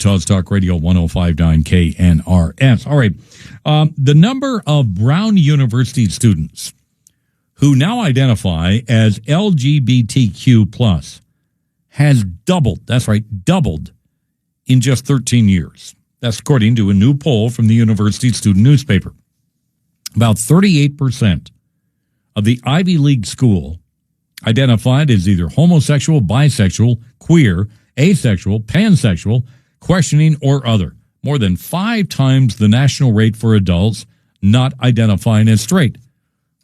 Utah's Talk Radio 105.9 KNRS. All right. The number of Brown University students who now identify as LGBTQ plus has doubled. That's right, doubled in just 13 years. That's according to a new poll from the university student newspaper. About 38% of the Ivy League school identified as either homosexual, bisexual, queer, asexual, pansexual, questioning, or other. More than 5 times the national rate for adults not identifying as straight.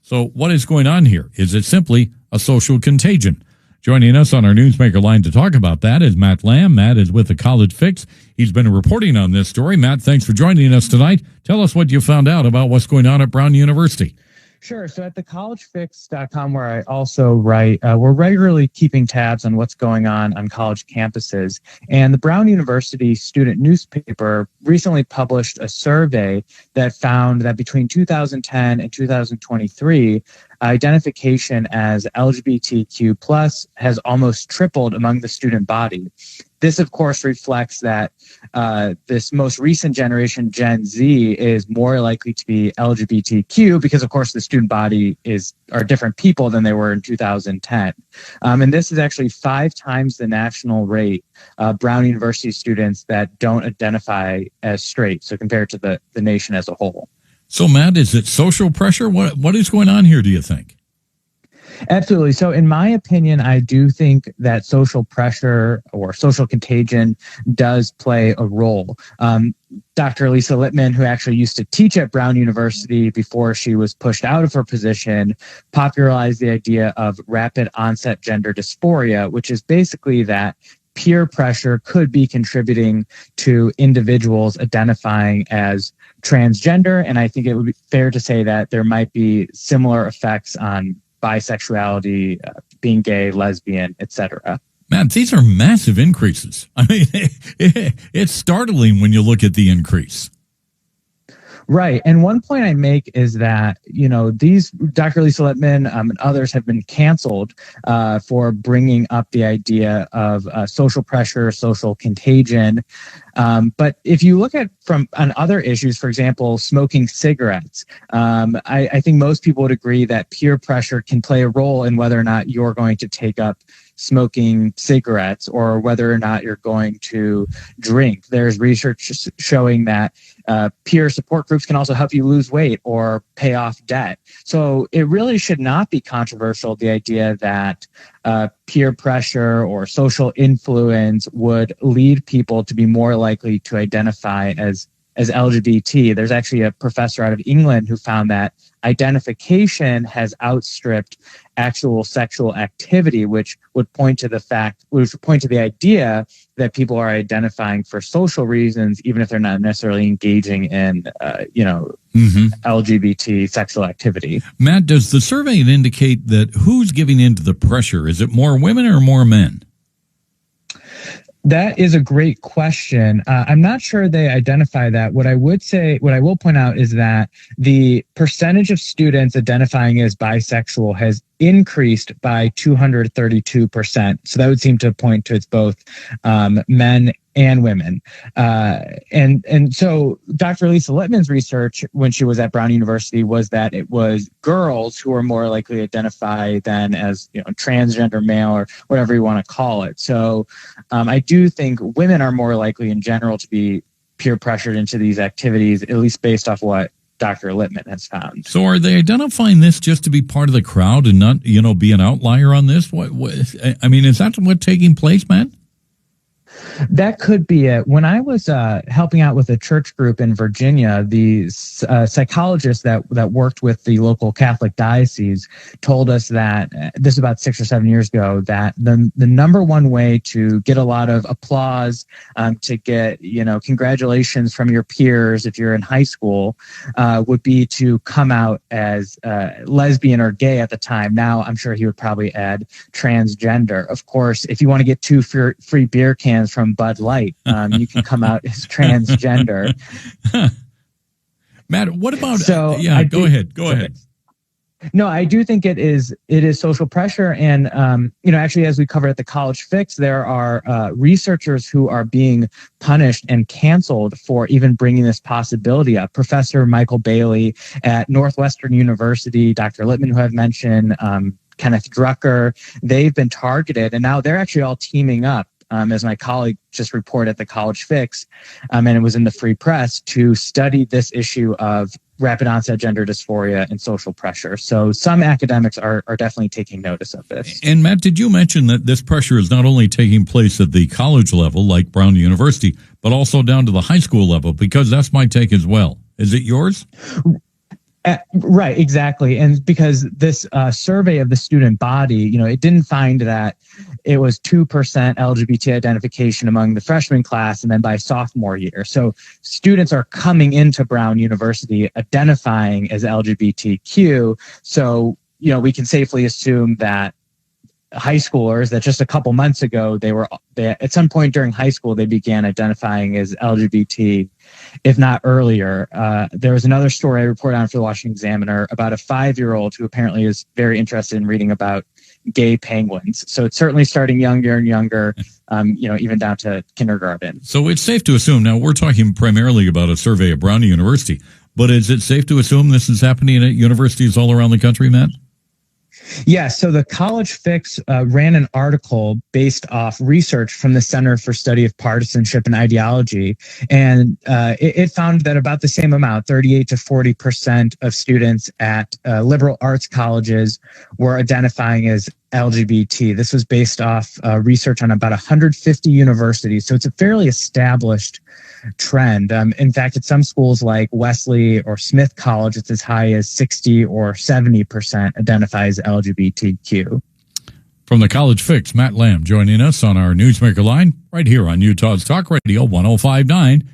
So what is going on here? Is it simply a social contagion? Joining us on our Newsmaker line to talk about that is Matt Lamb. Matt is with the College Fix. He's been reporting on this story. Matt, thanks for joining us tonight. Tell us what you found out about what's going on at Brown University. Sure. So at thecollegefix.com, where I also write, we're regularly keeping tabs on what's going on college campuses. And the Brown University student newspaper recently published a survey that found that between 2010 and 2023, identification as LGBTQ plus has almost tripled among the student body. This, of course, reflects that this most recent generation, Gen Z, is more likely to be LGBTQ because, of course, the student body are different people than they were in 2010. And this is actually 5 times the national rate Brown University students that don't identify as straight, so compared to the nation as a whole. So, Matt, is it social pressure? What is going on here, do you think? Absolutely. So in my opinion, I do think that social pressure or social contagion does play a role. Dr. Lisa Littman, who actually used to teach at Brown University before she was pushed out of her position, popularized the idea of rapid onset gender dysphoria, which is basically that peer pressure could be contributing to individuals identifying as transgender. And I think it would be fair to say that there might be similar effects on bisexuality, being gay, lesbian, etc. Matt, these are massive increases. I mean, it's startling when you look at the increase. Right. And one point I make is that, these Dr. Lisa Littman and others have been canceled for bringing up the idea of social pressure, social contagion. But if you look at on other issues, for example, smoking cigarettes, I think most people would agree that peer pressure can play a role in whether or not you're going to take up smoking cigarettes or whether or not you're going to drink. There's research showing that peer support groups can also help you lose weight or pay off debt. So it really should not be controversial, the idea that peer pressure or social influence would lead people to be more likely to identify as LGBT. There's actually a professor out of England who found that identification has outstripped actual sexual activity, which would point to the idea that people are identifying for social reasons, even if they're not necessarily engaging in, LGBT sexual activity. Matt, does the survey indicate that who's giving in to the pressure? Is it more women or more men? That is a great question. I'm not sure they identify that. What I will point out is that the percentage of students identifying as bisexual has increased by 232%. So that would seem to point to it's both men and women. And so Dr. Lisa Littman's research when she was at Brown University was that it was girls who were more likely to identify than as transgender male or whatever you want to call it. So I do think women are more likely in general to be peer pressured into these activities, at least based off what Dr. Littman has found. So are they identifying this just to be part of the crowd and not, be an outlier on this? What is that what's taking place, Matt? That could be it. When I was helping out with a church group in Virginia, the psychologist that worked with the local Catholic diocese told us that this is about 6 or 7 years ago, that the number one way to get a lot of applause, to get congratulations from your peers if you're in high school, would be to come out as lesbian or gay at the time. Now I'm sure he would probably add transgender. Of course, if you want to get 2 free beer cans from Bud Light, you can come out as transgender. Matt, what about? So go ahead. No, I do think it is social pressure. And, actually, as we covered at the College Fix, there are researchers who are being punished and canceled for even bringing this possibility up. Professor Michael Bailey at Northwestern University, Dr. Littman, who I've mentioned, Kenneth Drucker, they've been targeted, and now they're actually all teaming up. As my colleague just reported at the College Fix, and it was in the Free Press, to study this issue of rapid onset gender dysphoria and social pressure. So some academics are definitely taking notice of this. And Matt, did you mention that this pressure is not only taking place at the college level, like Brown University, but also down to the high school level? Because that's my take as well. Is it yours? Right, exactly. And because this survey of the student body, it didn't find that it was 2% LGBT identification among the freshman class and then by sophomore year. So students are coming into Brown University identifying as LGBTQ. So, we can safely assume that high schoolers, that just a couple months ago, they at some point during high school, they began identifying as LGBT, if not earlier. There was another story I reported on for the Washington Examiner about a 5-year-old who apparently is very interested in reading about gay penguins. So it's certainly starting younger and younger, even down to kindergarten. So it's safe to assume, now we're talking primarily about a survey at Brown University, but is it safe to assume this is happening at universities all around the country, Matt? Yeah, so the College Fix ran an article based off research from the Center for Study of Partisanship and Ideology, and it found that about the same amount, 38 to 40% of students at liberal arts colleges were identifying as LGBT. This was based off research on about 150 universities, so it's a fairly established trend. In fact, at some schools like Wesley or Smith College, it's as high as 60 or 70% identify as LGBTQ. From the College Fix, Matt Lamb joining us on our Newsmaker line right here on Utah's Talk Radio 105.9